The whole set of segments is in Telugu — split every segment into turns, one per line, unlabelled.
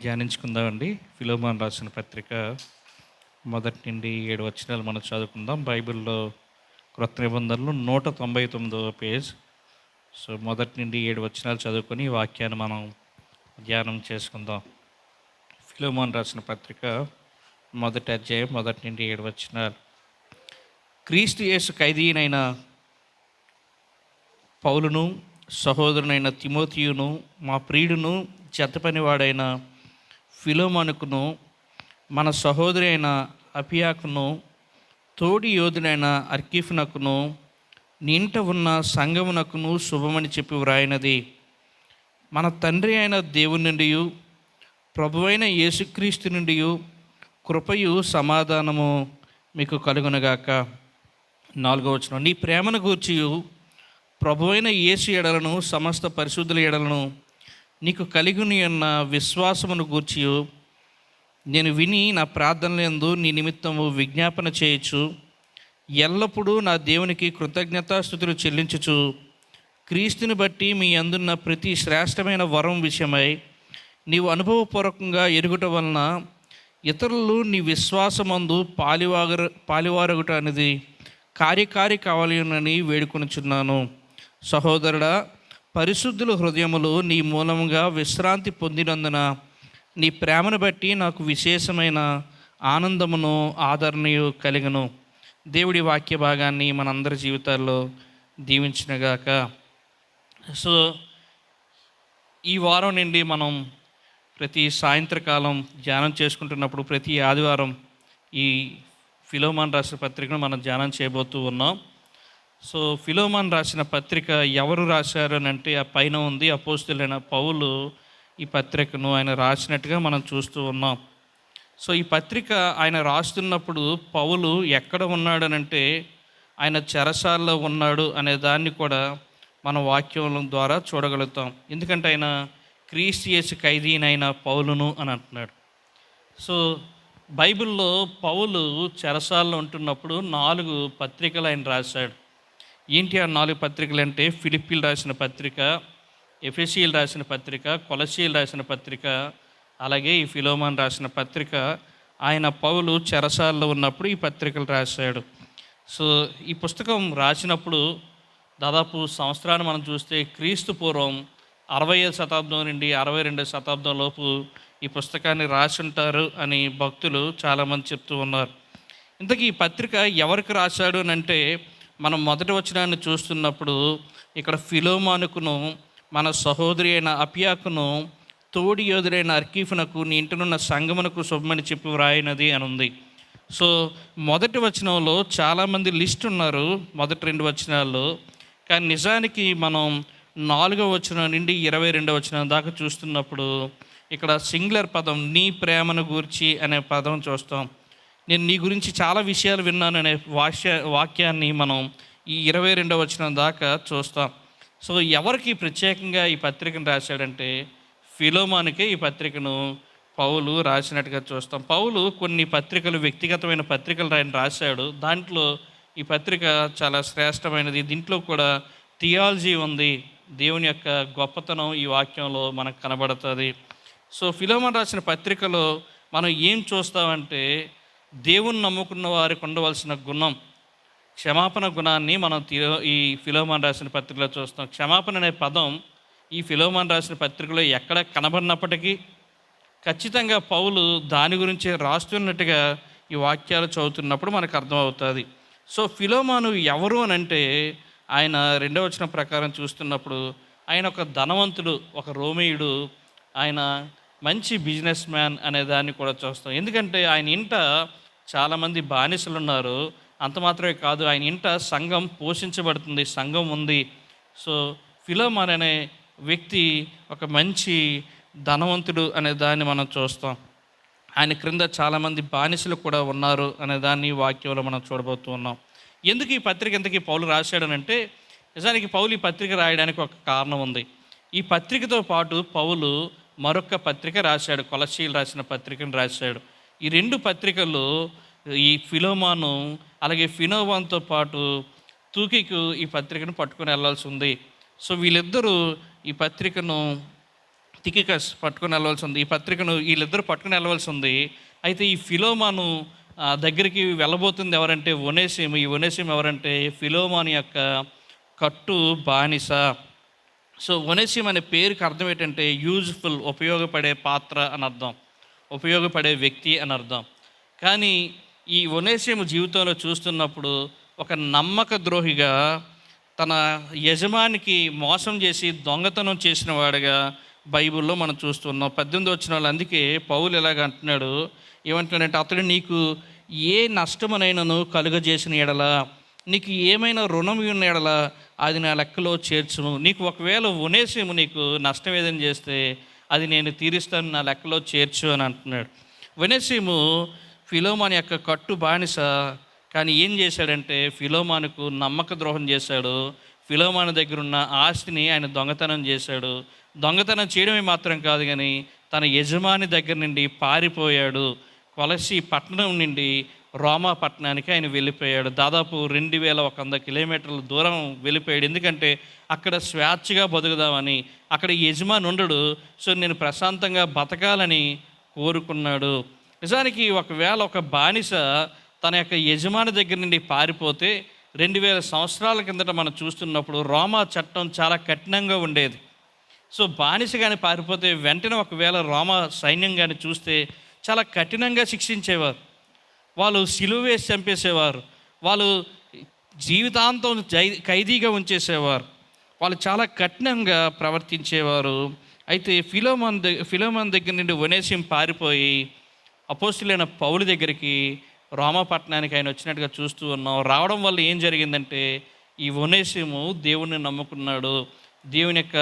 ధ్యానించుకుందామండి. ఫిలోమోను రాసిన పత్రిక మొదటి నుండి 7 వచనాలు మనం చదువుకుందాం. బైబిల్‌లో క్రొత్త నిబంధనలో 199వ పేజ్. సో, మొదటి నుండి 7 వచనాలు చదువుకొని ఈ వాక్యాన్ని మనం ధ్యానం చేసుకుందాం. ఫిలోమోను రాసిన పత్రిక మొదటి అధ్యాయం మొదటి నుండి 7 వచనాలు. క్రీస్తు యేసు ఖైదీనైన పౌలును, సహోదరునైన తిమోతియును, మా ప్రియుడును, చెత్తపనివాడైన ఫిలోమోనుకును, మన సహోదరి అయిన అపియాకును, తోడి యోధుడైన అర్కీఫునకును, నీ ఇంట ఉన్న సంఘమునకును శుభమని చెప్పి వ్రాయినది. మన తండ్రి అయిన దేవుని నుండి, ప్రభువైన యేసుక్రీస్తు నుండి కృపయు సమాధానము మీకు కలుగునగాక. 4వ వచనం. నీ ప్రేమను గూర్చియు ప్రభువైన యేసు ఎడలను సమస్త పరిశుద్ధుల ఎడలను నీకు కలిగిన ఉన్న విశ్వాసమును గూర్చియు నేను విని నా ప్రార్థనలందు నీ నిమిత్తము విజ్ఞాపన చేయొచ్చు, ఎల్లప్పుడూ నా దేవునికి కృతజ్ఞతాస్తుతులు చెల్లించుచు క్రీస్తుని బట్టి మీ అందున్న ప్రతి శ్రేష్టమైన వరం విషయమై నీవు అనుభవపూర్వకంగా ఎరుగుట వలన ఇతరులు నీ విశ్వాసమందు పాలివారగుట అనేది కార్యకారి కావాలని వేడుకొనుచున్నాను. సహోదరుడా, పరిశుద్ధుల హృదయములు నీ మూలముగా విశ్రాంతి పొందినందున నీ ప్రేమను బట్టి నాకు విశేషమైన ఆనందమును ఆదరణయు కలిగను. దేవుడి వాక్య భాగాన్ని మనందరి జీవితాల్లో దీవించినగాక. సో, ఈ వారం నుండి మనం ప్రతి సాయంత్రకాలం ధ్యానం చేసుకుంటున్నప్పుడు ప్రతి ఆదివారం ఈ ఫిలోమోను రాసిన పత్రికను మనం ధ్యానం చేయబోతూ ఉన్నాం. సో, ఫిలోమోను రాసిన పత్రిక ఎవరు రాశారు అని అంటే ఆ పైన ఉంది, అపోస్తలుడైన పౌలు ఈ పత్రికను ఆయన రాసినట్టుగా మనం చూస్తూ ఉన్నాం. సో, ఈ పత్రిక ఆయన రాస్తున్నప్పుడు పౌలు ఎక్కడ ఉన్నాడనంటే ఆయన చెరసాలలో ఉన్నాడు అనే దాన్ని కూడా మన వాక్యం ద్వారా చూడగలుగుతాం. ఎందుకంటే ఆయన క్రీస్తు యేసు ఖైదీనైన పౌలును అని అంటున్నాడు. సో, బైబిల్లో పౌలు చెరసాలలో ఉంటున్నప్పుడు 4 పత్రికలు ఆయన రాశాడు. ఏంటి ఆ 4 పత్రికలు అంటే ఫిలిప్పీలు రాసిన పత్రిక, ఎఫెసీయులు రాసిన పత్రిక, కొలసీయులు రాసిన పత్రిక, అలాగే ఈ ఫిలోమోను రాసిన పత్రిక. ఆయన పౌలు చెరసాలలో ఉన్నప్పుడు ఈ పత్రికలు రాశాడు. సో, ఈ పుస్తకం రాసినప్పుడు దాదాపు సంవత్సరాన్ని మనం చూస్తే క్రీస్తు పూర్వం 60వ శతాబ్దం నుండి 62వ శతాబ్దం లోపు ఈ పుస్తకాన్ని రాసి ఉంటారు అని భక్తులు చాలామంది చెప్తూ ఉన్నారు. ఇంతకీ ఈ పత్రిక ఎవరికి రాశాడు అని అంటే మనం మొదటి వచనాన్ని చూస్తున్నప్పుడు ఇక్కడ ఫిలోమోనుకును, మన సహోదరి అయిన అపియాకును, తోడి యోధుడైన అర్కీఫునకు, నీ ఇంటనున్న సంగమునకు శుభమని చెప్పి వ్రాయినది అని ఉంది. సో, మొదటి వచనంలో చాలామంది లిస్ట్ ఉన్నారు మొదటి 2 వచనాల్లో. కానీ నిజానికి మనం 4వ వచనం నుండి 22వ వచనం దాకా చూస్తున్నప్పుడు ఇక్కడ సింగులర్ పదం నీ ప్రేమను గూర్చి అనే పదం చూస్తాం. నేను నీ గురించి చాలా విషయాలు విన్నాను అనే వాక్యాన్ని మనం ఈ 22వ వచనం దాకా చూస్తాం. సో, ఎవరికి ప్రత్యేకంగా ఈ పత్రికను రాశాడంటే ఫిలోమోనుకే ఈ పత్రికను పౌలు రాసినట్టుగా చూస్తాం. పౌలు కొన్ని పత్రికలు, వ్యక్తిగతమైన పత్రికలు ఆయన రాశాడు. దాంట్లో ఈ పత్రిక చాలా శ్రేష్టమైనది. దీంట్లో కూడా థియాలజీ ఉంది. దేవుని యొక్క గొప్పతనం ఈ వాక్యంలో మనకు కనబడుతుంది. సో, ఫిలోమోను రాసిన పత్రికలో మనం ఏం చూస్తామంటే దేవుని నమ్ముకున్న వారికి ఉండవలసిన గుణం, క్షమాపణ గుణాన్ని మనం ఈ ఫిలోమోను రాసిన పత్రికలో చూస్తాం. క్షమాపణ అనే పదం ఈ ఫిలోమోను రాసిన పత్రికలో ఎక్కడ కనబడినప్పటికీ ఖచ్చితంగా పౌలు దాని గురించి రాస్తున్నట్టుగా ఈ వాక్యాలు చదువుతున్నప్పుడు మనకు అర్థమవుతుంది. సో, ఫిలోమోను ఎవరు అని అంటే ఆయన 2వ వచనం ప్రకారం చూస్తున్నప్పుడు ఆయన ఒక ధనవంతుడు, ఒక రోమీయుడు, ఆయన మంచి బిజినెస్ మ్యాన్ అనే దాన్ని కూడా చూస్తాం. ఎందుకంటే ఆయన ఇంట చాలామంది బానిసలు ఉన్నారు. అంత మాత్రమే కాదు, ఆయన ఇంట సంఘం పోషించబడుతుంది, సంఘం ఉంది. సో, ఫిలోమోను అనే వ్యక్తి ఒక మంచి ధనవంతుడు అనే దాన్ని మనం చూస్తాం. ఆయన క్రింద చాలామంది బానిసలు కూడా ఉన్నారు అనే దాన్ని వాక్యంలో మనం చూడబోతూ ఉన్నాం. ఎందుకు ఈ పత్రిక ఇంతకీ పౌలు రాశాడనంటే నిజానికి పౌలు ఈ పత్రిక రాయడానికి ఒక కారణం ఉంది. ఈ పత్రికతో పాటు పౌలు మరొక పత్రిక రాశాడు, కొలసీయులు రాసిన పత్రికను రాశాడు. ఈ 2 పత్రికలు ఈ ఫిలోమోను అలాగే ఫిలోమోనుతో పాటు తూకికు ఈ పత్రికను పట్టుకొని వెళ్ళాల్సి ఉంది. సో, వీళ్ళిద్దరూ ఈ పత్రికను తికికస్ పట్టుకుని వెళ్ళవలసి ఉంది. ఈ పత్రికను వీళ్ళిద్దరూ పట్టుకుని వెళ్ళవలసి ఉంది. అయితే ఈ ఫిలోమాను దగ్గరికి వెళ్ళబోతుంది ఎవరంటే ఒనేసిము. ఈ ఒనేసిము ఎవరంటే ఫిలోమాను యొక్క కట్టు బానిస. సో ఒనేసిము అనే పేరుకి అర్థం ఏంటంటే యూజ్ఫుల్, ఉపయోగపడే పాత్ర అని అర్థం, ఉపయోగపడే వ్యక్తి అని అర్థం. కానీ ఈ ఒనేసిము జీవితంలో చూస్తున్నప్పుడు ఒక నమ్మక ద్రోహిగా, తన యజమానికి మోసం చేసి దొంగతనం చేసిన వాడిగా బైబిల్లో మనం చూస్తున్నాం. 18 వచ్చిన వాళ్ళు. అందుకే పౌలు ఎలాగ అంటున్నాడు, ఏమంటున్నాడంటే, అతడు నీకు ఏ నష్టమునైనను కలుగజేసిన ఎడల, నీకు ఏమైనా రుణం ఉన్న ఎడల అది నా లెక్కలో చేర్చును. నీకు ఒకవేళ ఒనేసిము నీకు నష్టం ఏదైనా చేస్తే అది నేను తీరుస్తాను, నా లెక్కలో చేర్చు అని అంటున్నాడు. ఒనేసిము ఫిలోమాను యొక్క కట్టు బానిస. కానీ ఏం చేశాడంటే ఫిలోమానుకు నమ్మక ద్రోహం చేశాడు. ఫిలోమాను దగ్గర ఉన్న ఆస్తిని ఆయన దొంగతనం చేశాడు. దొంగతనం చేయడమే మాత్రం కాదు, కానీ తన యజమాని దగ్గర నుండి పారిపోయాడు. కొలసి పట్టణం నుండి రోమా పట్టణానికి ఆయన వెళ్ళిపోయాడు. దాదాపు 2100 కిలోమీటర్ల దూరం వెళ్ళిపోయాడు. ఎందుకంటే అక్కడ స్వేచ్ఛగా బతుకుదామని, అక్కడ యజమాని ఉండడు. సో నేను ప్రశాంతంగా బతకాలని కోరుకున్నాడు. నిజానికి ఒకవేళ ఒక బానిస తన యొక్క యజమాని దగ్గర నుండి పారిపోతే 2000 సంవత్సరాల కిందట మనం చూస్తున్నప్పుడు రోమా చట్టం చాలా కఠినంగా ఉండేది. సో బానిస కానీ పారిపోతే వెంటనే ఒకవేళ రోమా సైన్యం కానీ చూస్తే చాలా కఠినంగా శిక్షించేవారు. వాళ్ళు సిలువ వేసి చంపేసేవారు. వాళ్ళు జీవితాంతం ఖైదీగా ఉంచేసేవారు. వాళ్ళు చాలా కఠినంగా ప్రవర్తించేవారు. అయితే ఫిలోమాను దగ్గర నుండి ఒనేసిము పారిపోయి అపోస్తులైన పౌలు దగ్గరికి రోమా పట్టణానికి ఆయన వచ్చినట్టుగా చూస్తూ ఉన్నాం. రావడం వల్ల ఏం జరిగిందంటే ఈ ఒనేసిము దేవుణ్ణి నమ్ముకున్నాడు, దేవుని యొక్క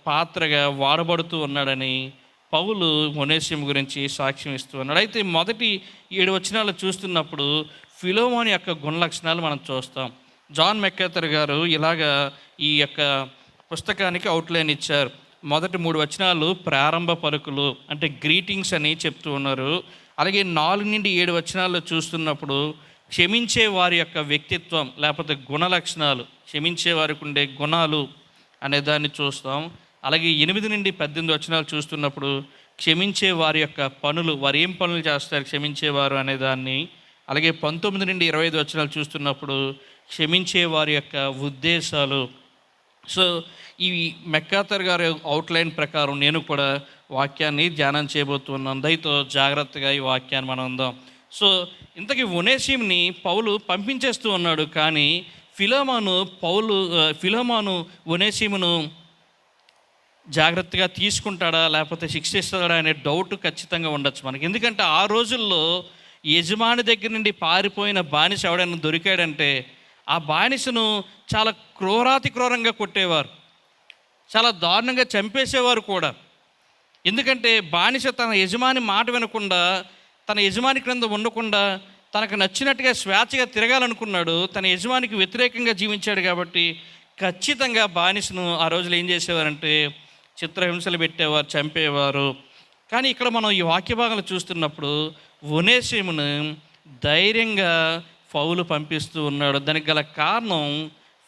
పాత్రగా వాడబడుతూ ఉన్నాడని పౌలు ఒనేసిము గురించి సాక్ష్యం ఇస్తూ ఉన్నాడు. అయితే మొదటి 7 వచనాలు చూస్తున్నప్పుడు ఫిలోమాను యొక్క గుణలక్షణాలు మనం చూస్తాం. జాన్ మెకార్థర్ గారు ఇలాగా ఈ యొక్క పుస్తకానికి అవుట్లైన్ ఇచ్చారు. మొదటి 3 వచనాలు ప్రారంభ పలుకులు అంటే గ్రీటింగ్స్ అని చెప్తూ ఉన్నారు. అలాగే 4 నుండి 7 వచనాల్లో చూస్తున్నప్పుడు క్షమించే వారి యొక్క వ్యక్తిత్వం లేకపోతే గుణలక్షణాలు, క్షమించే వారికి ఉండే గుణాలు అనే దాన్ని చూస్తాం. అలాగే 8 నుండి 18 వచనాలు చూస్తున్నప్పుడు క్షమించే వారి యొక్క పనులు, వారు ఏం పనులు చేస్తారు క్షమించేవారు అనేదాన్ని. అలాగే 19 నుండి 25 వచనాలు చూస్తున్నప్పుడు క్షమించే వారి యొక్క ఉద్దేశాలు. సో ఈ మెకార్థర్ గారి అవుట్లైన్ ప్రకారం నేను కూడా వాక్యాన్ని ధ్యానం చేయబోతున్నాను. దయతో జాగ్రత్తగా ఈ వాక్యాన్ని మనం ఉందాం. సో ఇంతకీ ఒనేసిముని పౌలు పంపించేస్తూ ఉన్నాడు. కానీ ఫిలోమాను ఒనేసిమును జాగ్రత్తగా తీసుకుంటాడా లేకపోతే శిక్షిస్తాడా అనే డౌట్ ఖచ్చితంగా ఉండొచ్చు మనకి. ఎందుకంటే ఆ రోజుల్లో యజమాని దగ్గర నుండి పారిపోయిన బానిస ఎవడైనా దొరికాడంటే ఆ బానిసను చాలా క్రూరాతి క్రూరంగా కొట్టేవారు, చాలా దారుణంగా చంపేసేవారు కూడా. ఎందుకంటే బానిస తన యజమాని మాట వినకుండా, తన యజమాని క్రింద ఉండకుండా తనకు నచ్చినట్టుగా స్వేచ్ఛగా తిరగాలనుకున్నాడు. తన యజమానికి వ్యతిరేకంగా జీవించాడు కాబట్టి ఖచ్చితంగా బానిసను ఆ రోజులు ఏం చేసేవారంటే చిత్రహింసలు పెట్టేవారు, చంపేవారు. కానీ ఇక్కడ మనం ఈ వాక్య భాగాలు చూస్తున్నప్పుడు ఒనేసిమును ధైర్యంగా పౌలు పంపిస్తూ ఉన్నాడు. దానికి గల కారణం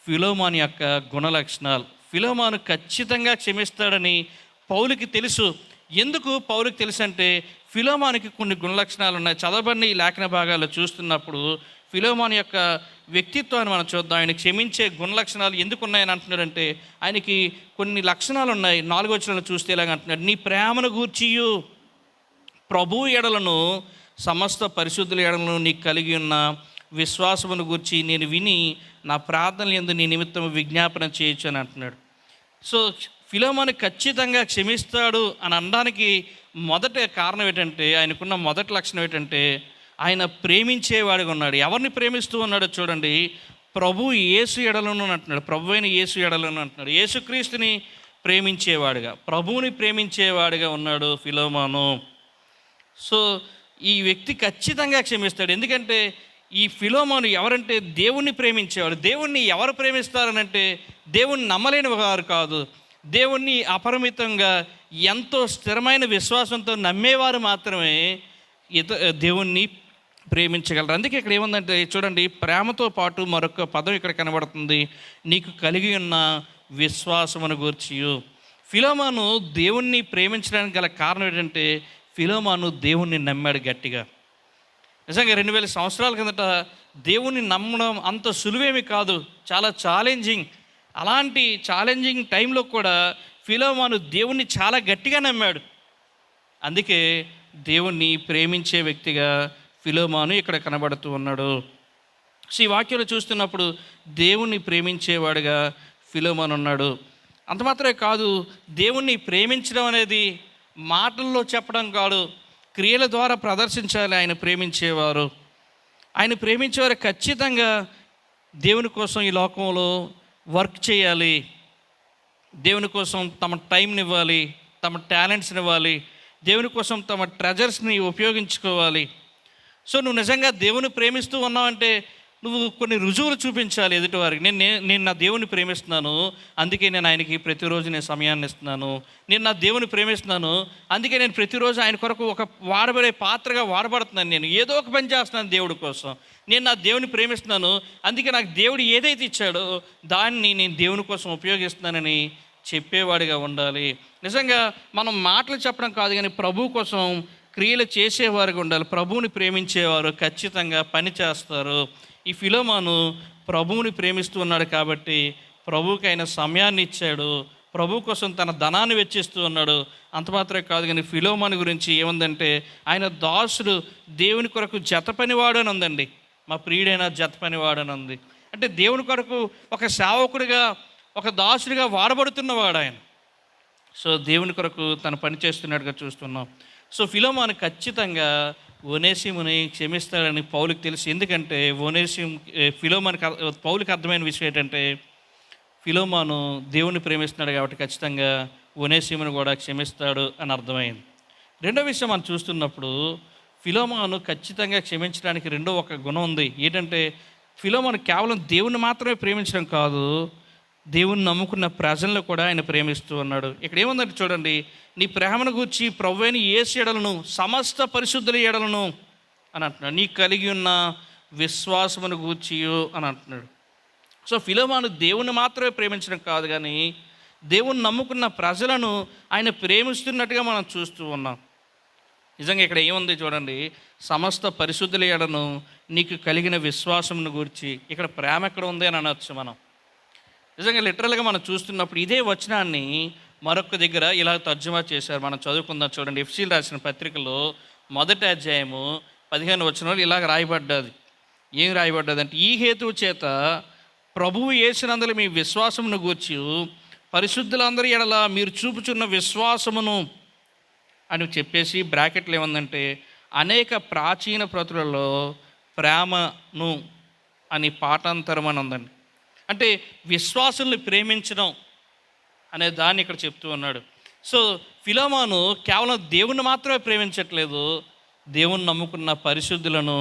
ఫిలోమాను యొక్క గుణలక్షణాలు. ఫిలోమాను ఖచ్చితంగా క్షమిస్తాడని పౌలుకి తెలుసు. ఎందుకు పౌలుకి తెలుసు అంటే ఫిలోమానుకి కొన్ని గుణలక్షణాలు ఉన్నాయి. చదవబడిన ఈ లేఖన భాగాల్లో చూస్తున్నప్పుడు ఫిలోమాను యొక్క వ్యక్తిత్వాన్ని మనం చూద్దాం. ఆయన క్షమించే గుణలక్షణాలు ఎందుకు ఉన్నాయని అంటున్నాడంటే ఆయనకి కొన్ని లక్షణాలు ఉన్నాయి. 4వ వచనంలో చూస్తే ఇలాగ అంటున్నాడు, నీ ప్రేమను గూర్చియు ప్రభు ఎడలను సమస్త పరిశుద్ధుల ఎడలను నీకు కలిగి ఉన్న విశ్వాసమును గూర్చి నేను విని నా ప్రార్థనలు యందు నీ నిమిత్తం విజ్ఞాపన చేయొచ్చు అని అంటున్నాడు. సో ఫిలోమాను ఖచ్చితంగా క్షమిస్తాడు అని అనడానికి మొదటి కారణం ఏంటంటే, ఆయనకున్న మొదటి లక్షణం ఏంటంటే ఆయన ప్రేమించేవాడిగా ఉన్నాడు. ఎవరిని ప్రేమిస్తూ ఉన్నాడో చూడండి, ప్రభు యేసు ఎడలను అంటున్నాడు, ప్రభు అయిన యేసు ఎడలను అంటున్నాడు. యేసుక్రీస్తుని ప్రేమించేవాడుగా, ప్రభువుని ప్రేమించేవాడిగా ఉన్నాడు ఫిలోమాను. సో ఈ వ్యక్తి ఖచ్చితంగా క్షమిస్తాడు. ఎందుకంటే ఈ ఫిలోమాను ఎవరంటే దేవుణ్ణి ప్రేమించేవాడు. దేవుణ్ణి ఎవరు ప్రేమిస్తారనంటే దేవుణ్ణి నమ్మలేని వారు కాదు, దేవుణ్ణి అపరిమితంగా ఎంతో స్థిరమైన విశ్వాసంతో నమ్మేవారు మాత్రమే దేవుణ్ణి ప్రేమించగలరు. అందుకే ఇక్కడ ఏముందంటే చూడండి, ప్రేమతో పాటు మరొక పదం ఇక్కడ కనబడుతుంది, నీకు కలిగి ఉన్న విశ్వాసమును గూర్చియు. ఫిలోమాను దేవుణ్ణి ప్రేమించడానికి గల కారణం ఏంటంటే, ఫిలోమాను దేవుణ్ణి నమ్మాడు గట్టిగా. నిజంగా 2000 సంవత్సరాల కిందట దేవుణ్ణి నమ్మడం అంత సులువేమి కాదు, చాలా ఛాలెంజింగ్. అలాంటి ఛాలెంజింగ్ టైంలో కూడా ఫిలోమాను దేవుణ్ణి చాలా గట్టిగా నమ్మాడు. అందుకే దేవుణ్ణి ప్రేమించే వ్యక్తిగా ఫిలోమాను ఇక్కడ కనబడుతూ ఉన్నాడు. సో ఈ వాక్యంలో చూస్తున్నప్పుడు దేవుణ్ణి ప్రేమించేవాడుగా ఫిలోమాను ఉన్నాడు. అంత మాత్రమే కాదు, దేవుణ్ణి ప్రేమించడం అనేది మాటల్లో చెప్పడం కాదు, క్రియల ద్వారా ప్రదర్శించాలి. ఆయన ప్రేమించేవారు ఖచ్చితంగా దేవుని కోసం ఈ లోకంలో వర్క్ చేయాలి, దేవుని కోసం తమ టైంని ఇవ్వాలి, తమ టాలెంట్స్ని ఇవ్వాలి, దేవుని కోసం తమ ట్రెజర్స్ని ఉపయోగించుకోవాలి. సో నువ్వు నిజంగా దేవుని ప్రేమిస్తూ ఉన్నావంటే నువ్వు కొన్ని రుజువులు చూపించాలి ఎదుటివారికి. నేను నా దేవుని ప్రేమిస్తున్నాను, అందుకే నేను ఆయనకి ప్రతిరోజు నేను సమయాన్ని ఇస్తున్నాను. నేను నా దేవుని ప్రేమిస్తున్నాను, అందుకే నేను ప్రతిరోజు ఆయన కొరకు ఒక వాడబడే పాత్రగా వాడబడుతున్నాను. నేను ఏదో ఒక పని చేస్తున్నాను దేవుడి కోసం. నేను నా దేవుని ప్రేమిస్తున్నాను, అందుకే నాకు దేవుడు ఏదైతే ఇచ్చాడో దాన్ని నేను దేవుని కోసం ఉపయోగిస్తున్నానని చెప్పేవాడిగా ఉండాలి. నిజంగా మనం మాటలు చెప్పడం కాదు, కానీ ప్రభు కోసం క్రియలు చేసేవారుగా ఉండాలి. ప్రభువుని ప్రేమించేవారు ఖచ్చితంగా పని చేస్తారు. ఈ ఫిలోమాను ప్రభువుని ప్రేమిస్తూ ఉన్నాడు కాబట్టి ప్రభువుకి ఆయన సమయాన్ని ఇచ్చాడు, ప్రభు కోసం తన ధనాన్ని వెచ్చిస్తూ ఉన్నాడు. అంత మాత్రమే కాదు, కానీ ఫిలోమాను గురించి ఏముందంటే ఆయన దాసుడు దేవుని కొరకు జత పనివాడు అని ఉందండి. మా ప్రియుడైన జత పనివాడు అని ఉంది. అంటే దేవుని కొరకు ఒక సేవకుడిగా, ఒక దాసుడిగా వాడబడుతున్నవాడు ఆయన. సో దేవుని కొరకు తను పని చేస్తున్నట్టుగా చూస్తున్నాం. సో ఫిలోమాను ఖచ్చితంగా ఒనేసిముని క్షమిస్తాడని పౌలుకి తెలుసు. ఎందుకంటే పౌలుకి అర్థమైన విషయం ఏంటంటే, ఫిలోమాను దేవుని ప్రేమిస్తున్నాడు కాబట్టి ఖచ్చితంగా ఒనేసిముని కూడా క్షమిస్తాడు అని అర్థమైంది. రెండో విషయం మనం చూస్తున్నప్పుడు ఫిలోమాను ఖచ్చితంగా క్షమించడానికి రెండో ఒక గుణం ఉంది. ఏంటంటే ఫిలోమాను కేవలం దేవుని మాత్రమే ప్రేమించడం కాదు, దేవుని నమ్ముకున్న ప్రజలను కూడా ఆయన ప్రేమిస్తూ ఉన్నాడు. ఇక్కడ ఏముందంటే చూడండి, నీ ప్రేమను గూర్చి ప్రభువైన యేసు ఎడలను సమస్త పరిశుద్ధుల ఎడలను అని అంటున్నాడు, నీ కలిగి ఉన్న విశ్వాసమును గూర్చియు అని అంటున్నాడు. సో ఫిలోమాను దేవుని మాత్రమే ప్రేమించడం కాదు, కానీ దేవుని నమ్ముకున్న ప్రజలను ఆయన ప్రేమిస్తున్నట్టుగా మనం చూస్తూ ఉన్నాం. నిజంగా ఇక్కడ ఏముంది చూడండి, సమస్త పరిశుద్ధుల ఎడలను నీకు కలిగిన విశ్వాసమును గూర్చి. ఇక్కడ ప్రేమ ఎక్కడ ఉంది అని అనొచ్చు మనం. నిజంగా లిటరల్గా మనం చూస్తున్నప్పుడు ఇదే వచనాన్ని మరొక దగ్గర ఇలా తర్జుమా చేశారు. మనం చదువుకుందాం చూడండి. ఎఫ్సీలు రాసిన పత్రికలో 1వ అధ్యాయము 15వ వచనంలో ఇలాగ రాయబడ్డది. ఏం రాయబడ్డది అంటే, ఈ హేతువు చేత ప్రభువు యేసునందుల మీ విశ్వాసమును గూర్చి పరిశుద్ధులందరి ఎడల మీరు చూపుచున్న విశ్వాసమును అని చెప్పేసి బ్రాకెట్లు ఏముందంటే, అనేక ప్రాచీన ప్రతులలో ప్రేమను అని పాఠాంతరం అని ఉందండి. అంటే విశ్వాసుల్ని ప్రేమించడం అనే దాన్ని ఇక్కడ చెప్తూ ఉన్నాడు. సో ఫిలోమాను కేవలం దేవుణ్ణి మాత్రమే ప్రేమించట్లేదు, దేవుని నమ్ముకున్న పరిశుద్ధులను,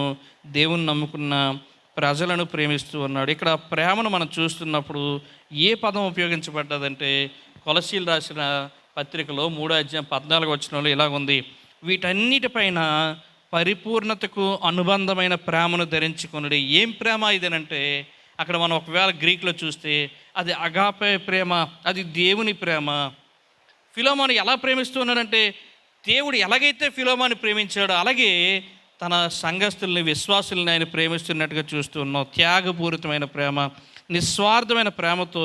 దేవుని నమ్ముకున్న ప్రజలను ప్రేమిస్తూ ఉన్నాడు. ఇక్కడ ప్రేమను మనం చూస్తున్నప్పుడు ఏ పదం ఉపయోగించబడ్డదంటే, కొలసీలు రాసిన పత్రికలో 3వ అధ్యాయం 14వ వచనంలో ఇలాగుంది, వీటన్నిటిపైన పరిపూర్ణతకు అనుబంధమైన ప్రేమను ధరించుకొనుడి. ఏం ప్రేమ ఇదేనంటే, అక్కడ మనం ఒకవేళ గ్రీక్లో చూస్తే అది అగాపే ప్రేమ, అది దేవుని ప్రేమ. ఫిలోమాను ఎలా ప్రేమిస్తూ ఉన్నాడంటే, దేవుడు ఎలాగైతే ఫిలోమాను ప్రేమించాడో అలాగే తన సంఘస్థుల్ని, విశ్వాసుల్ని ఆయన ప్రేమిస్తున్నట్టుగా చూస్తూ ఉన్నాం. త్యాగపూరితమైన ప్రేమ, నిస్వార్థమైన ప్రేమతో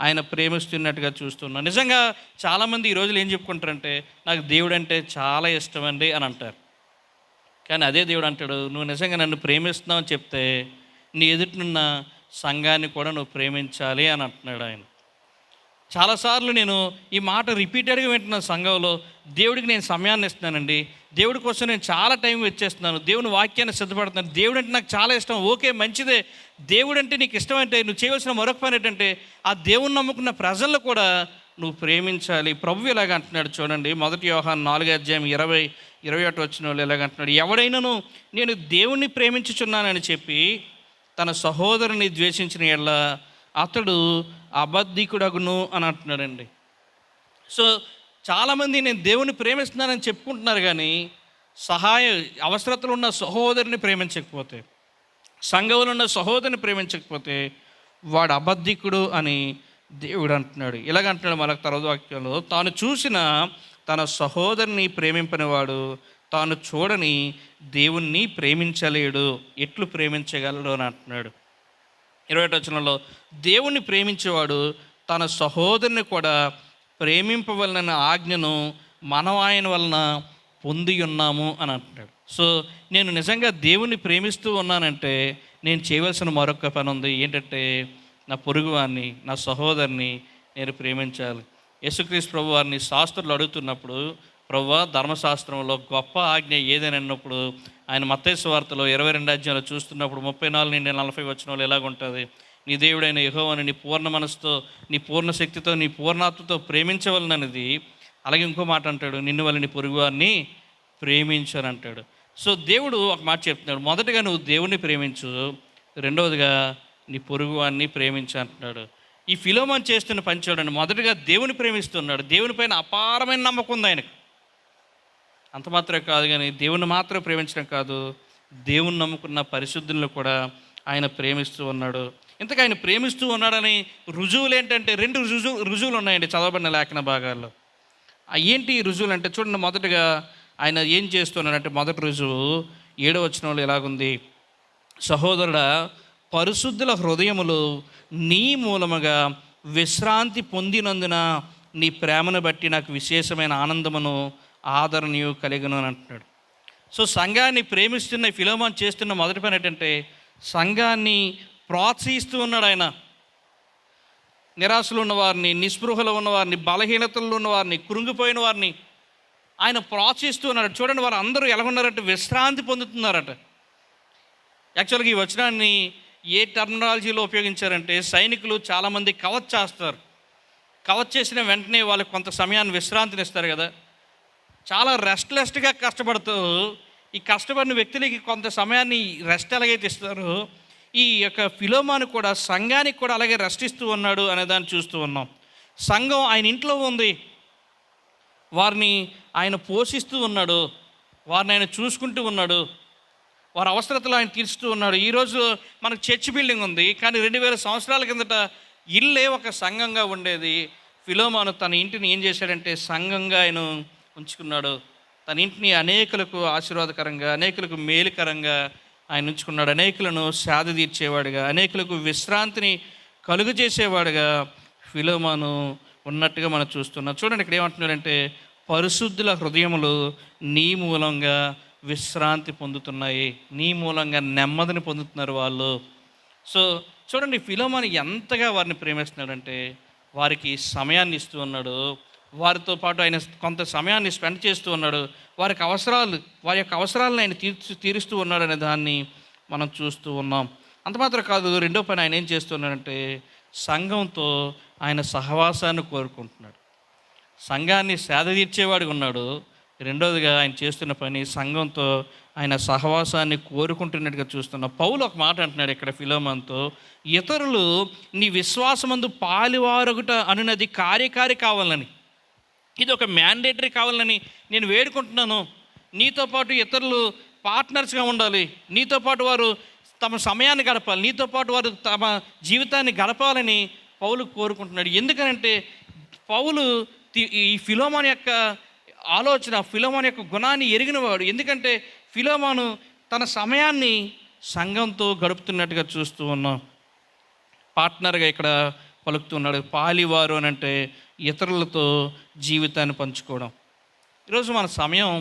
ఆయన ప్రేమిస్తున్నట్టుగా చూస్తున్నాం. నిజంగా చాలామంది ఈ రోజులు ఏం చెప్పుకుంటారంటే, నాకు దేవుడు అంటే చాలా ఇష్టం అండి అని అంటారు. కానీ అదే దేవుడు అంటాడు, నువ్వు నిజంగా నన్ను ప్రేమిస్తున్నావు అని చెప్తే నీ ఎదుటినున్న సంఘాన్ని కూడా నువ్వు ప్రేమించాలి అని అంటున్నాడు ఆయన. చాలాసార్లు నేను ఈ మాట రిపీటెడ్గా వింటున్నాను సంఘంలో. దేవుడికి నేను సమయాన్ని ఇస్తున్నానండి, దేవుడి కోసం నేను చాలా టైం వెచ్చేస్తున్నాను, దేవుని వాక్యాన్ని సిద్ధపడుతున్నాను, దేవుడు అంటే నాకు చాలా ఇష్టం. ఓకే, మంచిదే. దేవుడు అంటే నీకు ఇష్టం అంటే నువ్వు చేయవలసిన మరొక పని ఏంటంటే, ఆ దేవుని నమ్ముకున్న ప్రజలను కూడా నువ్వు ప్రేమించాలి. ప్రభు ఇలాగ అంటున్నాడు చూడండి, 1 యోహాను 4వ అధ్యాయం 20-21 వచనంలో ఇలాగ అంటున్నాడు, ఎవడైనాను నేను దేవుణ్ణి ప్రేమించుచున్నానని చెప్పి తన సహోదరుని ద్వేషించిన ఎడల అతడు అబద్ధికుడగును అని అంటున్నాడండి. సో చాలామంది నేను దేవుని ప్రేమిస్తున్నానని చెప్పుకుంటున్నారు, కానీ అవసరతలు ఉన్న సహోదరుని ప్రేమించకపోతే, సంఘంలో ఉన్న సహోదరుని ప్రేమించకపోతే వాడు అబద్ధికుడు అని దేవుడు అంటున్నాడు, ఇలాగంటున్నాడు మనకు తర్వాత వాక్యంలో, తాను చూసిన తన సహోదరుని ప్రేమింపనివాడు తాను చూడని దేవుణ్ణి ప్రేమించలేడు, ఎట్లు ప్రేమించగలడు అని అంటున్నాడు. 21వ వచనంలో, దేవుణ్ణి ప్రేమించేవాడు తన సహోదరుని కూడా ప్రేమింపవలన ఆజ్ఞను మనం ఆయన వలన పొంది ఉన్నాము అని అంటున్నాడు. సో నేను నిజంగా దేవుణ్ణి ప్రేమిస్తూ ఉన్నానంటే నేను చేయవలసిన మరొక పని ఉంది. ఏంటంటే నా పొరుగువారిని, నా సహోదరుని నేను ప్రేమించాలి. యేసుక్రీస్తు ప్రభు వారిని శాస్త్రులు అడుగుతున్నప్పుడు, ప్రభువా ధర్మశాస్త్రంలో గొప్ప ఆజ్ఞ ఏదని అన్నప్పుడు, ఆయన మత్తయి సువార్తలో 22వ అధ్యాయంలో చూస్తున్నప్పుడు 34 నుండి 40 వచనంలో ఎలాగుంటుంది, నీ దేవుడైన యెహోవాను నీ పూర్ణ మనసుతో, నీ పూర్ణ శక్తితో, నీ పూర్ణాత్మతో ప్రేమించవలననేది. అలాగే ఇంకో మాట అంటాడు, నిన్ను వల్ల నీ పొరుగువారిని ప్రేమించని అంటాడు. సో దేవుడు ఒక మాట చెప్తున్నాడు, మొదటగా నువ్వు దేవుణ్ణి ప్రేమించు, రెండవదిగా నీ పొరుగువారిని ప్రేమించు అంటున్నాడు. ఈ ఫిలోమోను చేస్తున్న పని చూడండి, మొదటగా దేవుని ప్రేమిస్తున్నాడు. దేవుని పైన అపారమైన నమ్మకం ఉంది ఆయనకు. అంత మాత్రమే కాదు, కానీ దేవుని మాత్రం ప్రేమించడం కాదు, దేవుని నమ్ముకున్న పరిశుద్ధులను కూడా ఆయన ప్రేమిస్తూ ఉన్నాడు. ఇంతకు ఆయన ప్రేమిస్తూ ఉన్నాడని రుజువులు ఏంటంటే, రెండు రుజువులు ఉన్నాయండి చదవబడిన లేఖన భాగాల్లో. ఏంటి రుజువులు అంటే చూడండి, మొదటగా ఆయన ఏం చేస్తున్నాడంటే, మొదటి రుజువు 7వ వచనంలో ఎలాగుంది, సహోదరుడా పరిశుద్ధుల హృదయములు నీ మూలముగా విశ్రాంతి పొందినందున నీ ప్రేమను బట్టి నాకు విశేషమైన ఆనందమును ఆదరణీయు కలిగను అని అంటున్నాడు. సో సంఘాన్ని ప్రేమిస్తున్న ఫిలోమోను చేస్తున్న మొదటి పని ఏంటంటే, సంఘాన్ని ప్రోత్సహిస్తూ ఉన్నాడు ఆయన. నిరాశలు ఉన్నవారిని, నిస్పృహలో ఉన్నవారిని, బలహీనతల్లో ఉన్నవారిని, కృంగిపోయిన వారిని ఆయన ప్రోత్సహిస్తూ ఉన్నాడు. చూడండి, వారు అందరూ ఎలా ఉన్నారంటే విశ్రాంతి పొందుతున్నారట. యాక్చువల్గా ఈ వచనాన్ని ఏ టర్మినాలజీలో ఉపయోగించారంటే, సైనికులు చాలామంది కవచ్ చేస్తారు. కవచ్ చేసిన వెంటనే వాళ్ళకి కొంత సమయాన్ని విశ్రాంతిని ఇస్తారు కదా. చాలా రెస్ట్లెస్గా కష్టపడుతూ ఈ కష్టపడిన వ్యక్తులకి కొంత సమయాన్ని రెస్ట్ ఎలాగైతే ఇస్తారో, ఈ యొక్క ఫిలోమోను కూడా సంఘానికి కూడా అలాగే రెస్ట్ ఇస్తూ ఉన్నాడు అనే దాన్ని చూస్తూ ఉన్నాం. సంఘం ఆయన ఇంట్లో ఉంది, వారిని ఆయన పోషిస్తూ ఉన్నాడు, వారిని ఆయన చూసుకుంటూ ఉన్నాడు, వారి అవసరతలు ఆయన తీరుస్తూ ఉన్నాడు. ఈరోజు మనకు చర్చ్ బిల్డింగ్ ఉంది, కానీ 2000 సంవత్సరాల కిందట ఇల్లే ఒక సంఘంగా ఉండేది. ఫిలోమోను తన ఇంటిని ఏం చేశాడంటే సంఘంగా ఆయన ఉంచుకున్నాడు. తన ఇంటిని అనేకులకు ఆశీర్వాదకరంగా, అనేకులకు మేలుకరంగా ఆయన ఉంచుకున్నాడు. అనేకులను సేద తీర్చేవాడుగా, అనేకులకు విశ్రాంతిని కలుగు చేసేవాడుగా ఫిలోమోను ఉన్నట్టుగా మనం చూస్తున్నాం. చూడండి, ఇక్కడ ఏమంటున్నాడంటే, పరిశుద్ధుల హృదయములు నీ మూలంగా విశ్రాంతి పొందుతున్నాయి, నీ మూలంగా నెమ్మదిని పొందుతున్నారు వాళ్ళు. సో చూడండి, ఫిలోమోను ఎంతగా వారిని ప్రేమిస్తున్నాడంటే వారికి సమయాన్ని ఇస్తూ ఉన్నాడు, వారితో పాటు ఆయన కొంత సమయాన్ని స్పెండ్ చేస్తూ ఉన్నాడు, వారి యొక్క అవసరాలను ఆయన తీరుస్తూ ఉన్నాడు అనే దాన్ని మనం చూస్తూ ఉన్నాం. అంత మాత్రం కాదు, రెండో పని ఆయన ఏం చేస్తున్నాడంటే సంఘంతో ఆయన సహవాసాన్ని కోరుకుంటున్నాడు. సంఘాన్ని సేద తీర్చేవాడిగా ఉన్నాడు. రెండోదిగా ఆయన చేస్తున్న పని సంఘంతో ఆయన సహవాసాన్ని కోరుకుంటున్నట్టుగా చూస్తున్నాం. పౌలు ఒక మాట అంటున్నాడు ఇక్కడ ఫిలోమోనుతో, ఇతరులు నీ విశ్వాసమందు పాలువారొకట అనున్నది కార్యకారి కావాలని, ఇది ఒక మ్యాండేటరీ కావాలని నేను వేడుకుంటున్నాను. నీతో పాటు ఇతరులు పార్ట్నర్స్గా ఉండాలి, నీతో పాటు వారు తమ సమయాన్ని గడపాలి, నీతో పాటు వారు తమ జీవితాన్ని గడపాలని పౌలు కోరుకుంటున్నాడు. ఎందుకనంటే పౌలు ఈ ఫిలోమోను యొక్క ఆలోచన, ఫిలోమోను యొక్క గుణాన్ని ఎరిగినవాడు. ఎందుకంటే ఫిలోమోను తన సమయాన్ని సంఘంతో గడుపుతున్నట్టుగా చూస్తూ ఉన్నాం. పార్ట్నర్గా ఇక్కడ పలుకుతున్నాడు. పాలివారు అని అంటే ఇతరులతో జీవితాన్ని పంచుకోవడం. ఈరోజు మన సమయం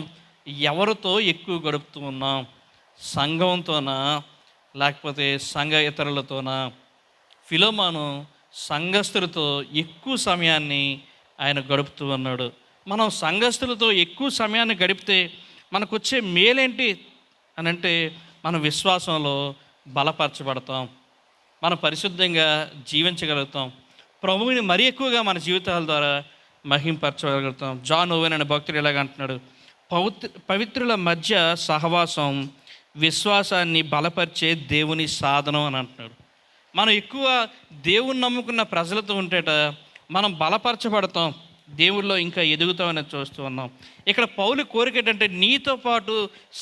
ఎవరితో ఎక్కువ గడుపుతూ ఉన్నాం? సంఘంతోనా లేకపోతే సంఘ ఇతరులతోనా? ఫిలోమోను సంఘస్థులతో ఎక్కువ సమయాన్ని ఆయన గడుపుతూ ఉన్నాడు. మనం సంఘస్థులతో ఎక్కువ సమయాన్ని గడిపితే మనకు వచ్చే మేలేంటి అని అంటే, మన విశ్వాసంలో బలపరచబడతాం, మనం పరిశుద్ధంగా జీవించగలుగుతాం, ప్రభువుని మరీ ఎక్కువగా మన జీవితాల ద్వారా మహింపరచగలుగుతాం. జాన్ ఓవెన్ అనే భక్తుడు ఇలాగ అంటున్నాడు, పవిత్రుల మధ్య సహవాసం విశ్వాసాన్ని బలపరిచే దేవుని సాధనం అని అంటున్నాడు. మనం ఎక్కువ దేవుని నమ్ముకున్న ప్రజలతో ఉంటేట మనం బలపరచబడతాం, దేవుళ్ళో ఇంకా ఎదుగుతామని చూస్తూ ఉన్నాం. ఇక్కడ పౌలు కోరిక ఏంటంటే, నీతో పాటు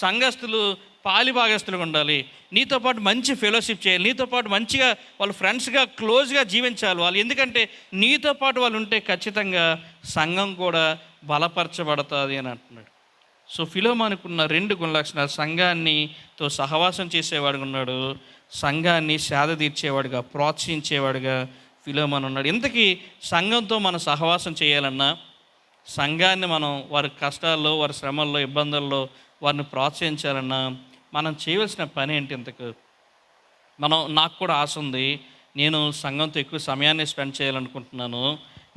సంఘస్థులు పాలిభాగస్తులుగా ఉండాలి, నీతో పాటు మంచి ఫెలోషిప్ చేయాలి, నీతో పాటు మంచిగా వాళ్ళు ఫ్రెండ్స్గా క్లోజ్గా జీవించాలి వాళ్ళు. ఎందుకంటే నీతో పాటు వాళ్ళు ఉంటే ఖచ్చితంగా సంఘం కూడా బలపరచబడుతుంది అని అంటున్నాడు. సో ఫిలోమోనుకున్న 2 గుణలక్షణాలు: సంఘాన్నితో సహవాసం చేసేవాడుగా ఉన్నాడు, సంఘాన్ని సేద తీర్చేవాడుగా, ప్రోత్సహించేవాడుగా ఫిలోమోను ఉన్నాడు. ఇంతకీ సంఘంతో మనం సహవాసం చేయాలన్నా, సంఘాన్ని మనం వారి కష్టాల్లో, వారి శ్రమల్లో, ఇబ్బందుల్లో వారిని ప్రోత్సహించాలన్నా మనం చేయవలసిన పని ఏంటి? ఇంతకు నాకు కూడా ఆశ ఉంది, నేను సంఘంతో ఎక్కువ సమయాన్ని స్పెండ్ చేయాలనుకుంటున్నాను,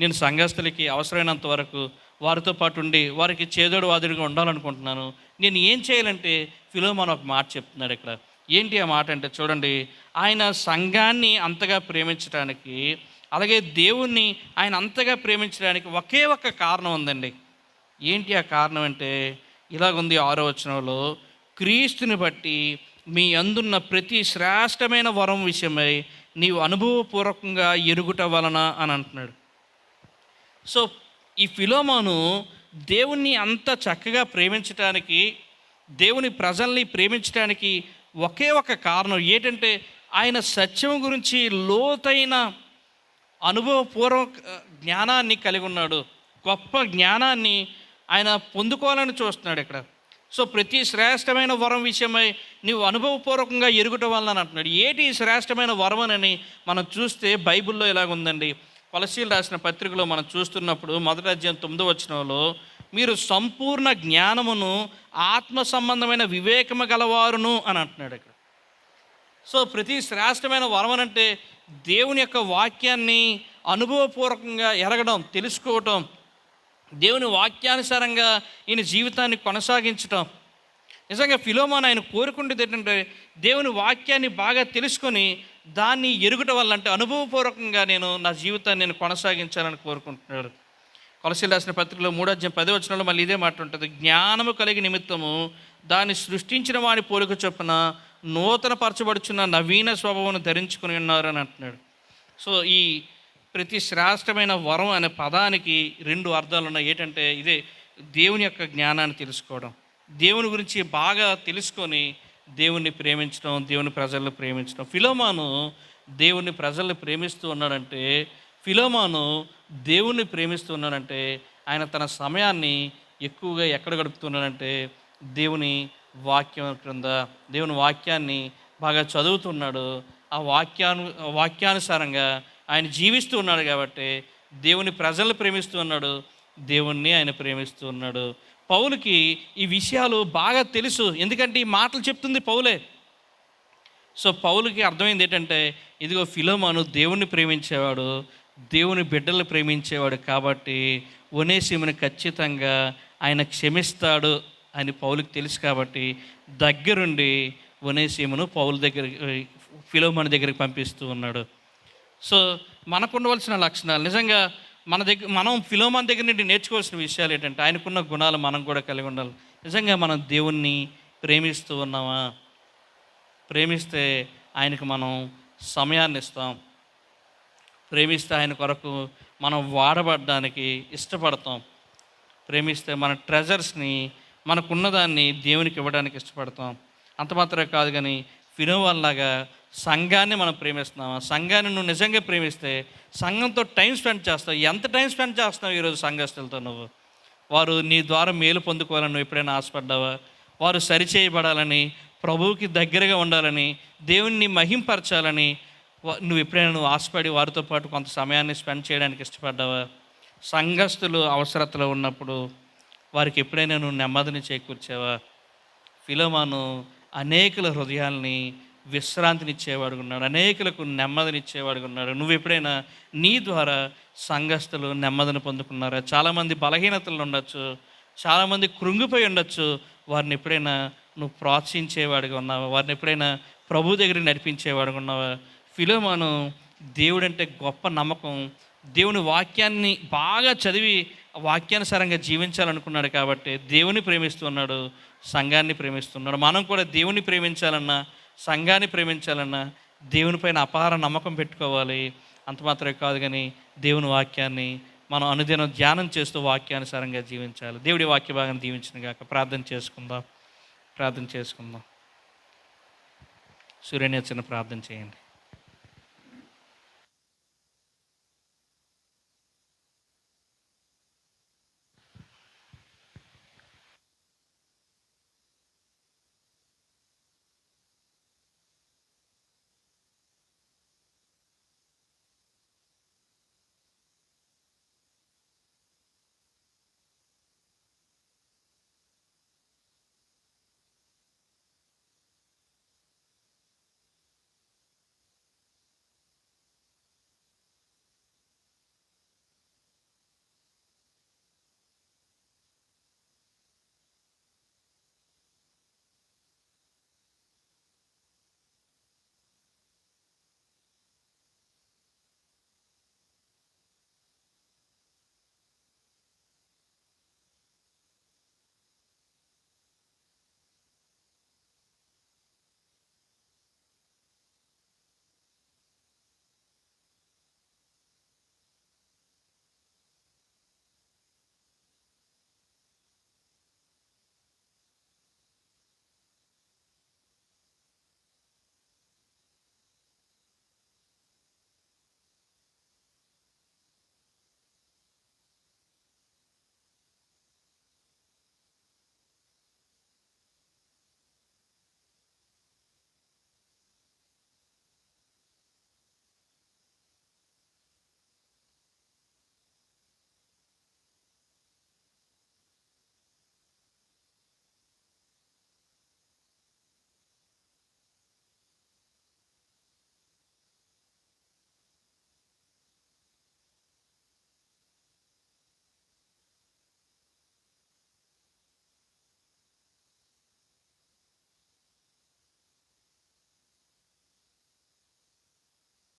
నేను సంఘస్థులకి అవసరమైనంత వరకు వారితో పాటు ఉండి వారికి చేదోడు వాదుడిగా ఉండాలనుకుంటున్నాను. నేను ఏం చేయాలంటే ఫిలోమోను ఒక మాట చెప్తున్నాడు ఇక్కడ. ఏంటి ఆ మాట అంటే చూడండి, ఆయన సంఘాన్ని అంతగా ప్రేమించడానికి, అలాగే దేవుణ్ణి ఆయన అంతగా ప్రేమించడానికి ఒకే ఒక్క కారణం ఉందండి. ఏంటి ఆ కారణం అంటే ఇలాగుంది 6వ వచనంలో, క్రీస్తుని బట్టి మీ అందున్న ప్రతి శ్రేష్టమైన వరం విషయమై నీవు అనుభవపూర్వకంగా ఎరుగుట వలన అని అంటున్నాడు. సో ఈ ఫిలోమోను దేవుణ్ణి అంత చక్కగా ప్రేమించటానికి, దేవుని ప్రజల్ని ప్రేమించడానికి ఒకే ఒక కారణం ఏంటంటే ఆయన సత్యం గురించి లోతైన అనుభవపూర్వక జ్ఞానాన్ని కలిగి ఉన్నాడు. గొప్ప జ్ఞానాన్ని ఆయన పొందుకోవాలని చూస్తున్నాడు ఇక్కడ. సో ప్రతి శ్రేష్టమైన వరం విషయమై నీవు అనుభవపూర్వకంగా ఎరుగుట వలన అంటున్నాడు. ఏంటి శ్రేష్టమైన వరం అని మనం చూస్తే బైబిల్లో ఇలాగుందండి. కొలస్సీయులు రాసిన పత్రికలో మనం చూస్తున్నప్పుడు 1వ అధ్యాయం 9వ వచనంలో, మీరు సంపూర్ణ జ్ఞానమును ఆత్మ సంబంధమైన వివేకము గలవారును అని అంటున్నాడు ఇక్కడ. సో ప్రతి శ్రేష్టమైన వరం అంటే దేవుని యొక్క వాక్యాన్ని అనుభవపూర్వకంగా ఎరగడం, తెలుసుకోవటం, దేవుని వాక్యానుసారంగా ఈయన జీవితాన్ని కొనసాగించటం. నిజంగా ఫిలోమోను ఆయన కోరుకుంటేది ఏంటంటే దేవుని వాక్యాన్ని బాగా తెలుసుకొని దాన్ని ఎరుగుట వల్ల, అంటే అనుభవపూర్వకంగా నా జీవితాన్ని నేను కొనసాగించాలని కోరుకుంటున్నాడు. కొలస్సీయులు రాసిన పత్రికలో 3వ అధ్యాయం 10వ వచనంలో మళ్ళీ ఇదే మాట ఉంటుంది. జ్ఞానము కలిగి నిమిత్తము దాన్ని సృష్టించిన వాని పోలిక చొప్పున నూతన పరచబడుచున్న నవీన స్వభావం ధరించుకుని ఉన్నారు అని అంటున్నాడు. సో ఈ ప్రతి శ్రేష్టమైన వరం అనే పదానికి 2 అర్థాలు ఉన్నాయి. ఏంటంటే ఇదే దేవుని యొక్క జ్ఞానాన్ని తెలుసుకోవడం, దేవుని గురించి బాగా తెలుసుకొని దేవుణ్ణి ప్రేమించడం, దేవుని ప్రజలను ప్రేమించడం. ఫిలోమోను దేవుని ప్రజల్ని ప్రేమిస్తూ ఉన్నాడంటే, ఫిలోమోను దేవుణ్ణి ప్రేమిస్తూ ఉన్నాడంటే ఆయన తన సమయాన్ని ఎక్కువగా ఎక్కడ గడుపుతున్నాడంటే దేవుని వాక్యం క్రింద, దేవుని వాక్యాన్ని బాగా చదువుతున్నాడు. ఆ వాక్యానుసారంగా ఆయన జీవిస్తూ ఉన్నాడు కాబట్టి దేవుని ప్రజలను ప్రేమిస్తూ ఉన్నాడు, దేవుణ్ణి ఆయన ప్రేమిస్తూ ఉన్నాడు. పౌలుకి ఈ విషయాలు బాగా తెలుసు, ఎందుకంటే ఈ మాటలు చెప్తుంది పౌలే. సో పౌలుకి అర్థమైంది ఏంటంటే ఇదిగో ఫిలోమోను దేవుణ్ణి ప్రేమించేవాడు, దేవుని బిడ్డల్ని ప్రేమించేవాడు కాబట్టి ఒనేసిముని ఖచ్చితంగా ఆయన క్షమిస్తాడు అని పౌలుకి తెలుసు. కాబట్టి దగ్గరుండి ఒనేసిమును పౌలు దగ్గరికి, ఫిలోమోను దగ్గరికి పంపిస్తూ ఉన్నాడు. సో మనకు ఉండవలసిన లక్షణాలు, నిజంగా మనం ఫిలోమోను దగ్గర నుండి నేర్చుకోవాల్సిన విషయాలు ఏంటంటే ఆయనకున్న గుణాలు మనం కూడా కలిగి ఉండాలి. నిజంగా మనం దేవుణ్ణి ప్రేమిస్తూ ఉన్నామా? ప్రేమిస్తే ఆయనకు మనం సమయాన్ని ఇస్తాం, ప్రేమిస్తే ఆయన కొరకు మనం వాడబడడానికి ఇష్టపడతాం, ప్రేమిస్తే మన ట్రెజర్స్ని, మనకున్నదాన్ని దేవునికి ఇవ్వడానికి ఇష్టపడతాం. అంత మాత్రమే కాదు కానీ ఫిలోమోనులాగా సంఘాన్ని మనం ప్రేమిస్తున్నామా? సంఘాన్ని నువ్వు నిజంగా ప్రేమిస్తే సంఘంతో టైం స్పెండ్ చేస్తావు. ఎంత టైం స్పెండ్ చేస్తున్నావు ఈరోజు సంఘస్థులతో? నువ్వు వారు నీ ద్వారా మేలు పొందుకోవాలని నువ్వు ఎప్పుడైనా ఆశపడ్డావా? వారు సరిచేయబడాలని, ప్రభువుకి దగ్గరగా ఉండాలని, దేవుణ్ణి మహింపరచాలని నువ్వు ఎప్పుడైనా ఆశపడి వారితో పాటు కొంత సమయాన్ని స్పెండ్ చేయడానికి ఇష్టపడ్డావా? సంఘస్థులు అవసరతలో ఉన్నప్పుడు వారికి ఎప్పుడైనా నువ్వు నెమ్మదిని చేకూర్చావా? ఫిలోమోను అనేకుల హృదయాల్ని విశ్రాంతినిచ్చేవాడుగా ఉన్నాడు, అనేకులకు నెమ్మదినిచ్చేవాడుగా ఉన్నాడు. నువ్వు ఎప్పుడైనా నీ ద్వారా సంఘస్థులు నెమ్మదిని పొందుకున్నారా? చాలామంది బలహీనతలు ఉండొచ్చు, చాలామంది కృంగిపోయి ఉండొచ్చు. వారిని ఎప్పుడైనా నువ్వు ప్రోత్సహించేవాడిగా ఉన్నావా? వారిని ఎప్పుడైనా ప్రభు దగ్గరికి నడిపించేవాడుగా ఉన్నావా? ఫిలోమోను దేవుడంటే గొప్ప నమ్మకం, దేవుని వాక్యాన్ని బాగా చదివి వాక్యానుసారంగా జీవించాలనుకున్నాడు కాబట్టి దేవుని ప్రేమిస్తున్నాడు, సంఘాన్ని ప్రేమిస్తున్నాడు. మనం కూడా దేవుని ప్రేమించాలన్నా, సంఘాన్ని ప్రేమించాలన్నా దేవునిపైన అపార నమ్మకం పెట్టుకోవాలి. అంత మాత్రమే కాదు కానీ దేవుని వాక్యాన్ని మనం అనుదినం ధ్యానం చేస్తూ వాక్యానుసారంగా జీవించాలి. దేవుడి వాక్య భాగాన్ని దీవించిన గాక. ప్రార్థన చేసుకుందాం. సూర్యని చిన్న ప్రార్థన చేయండి.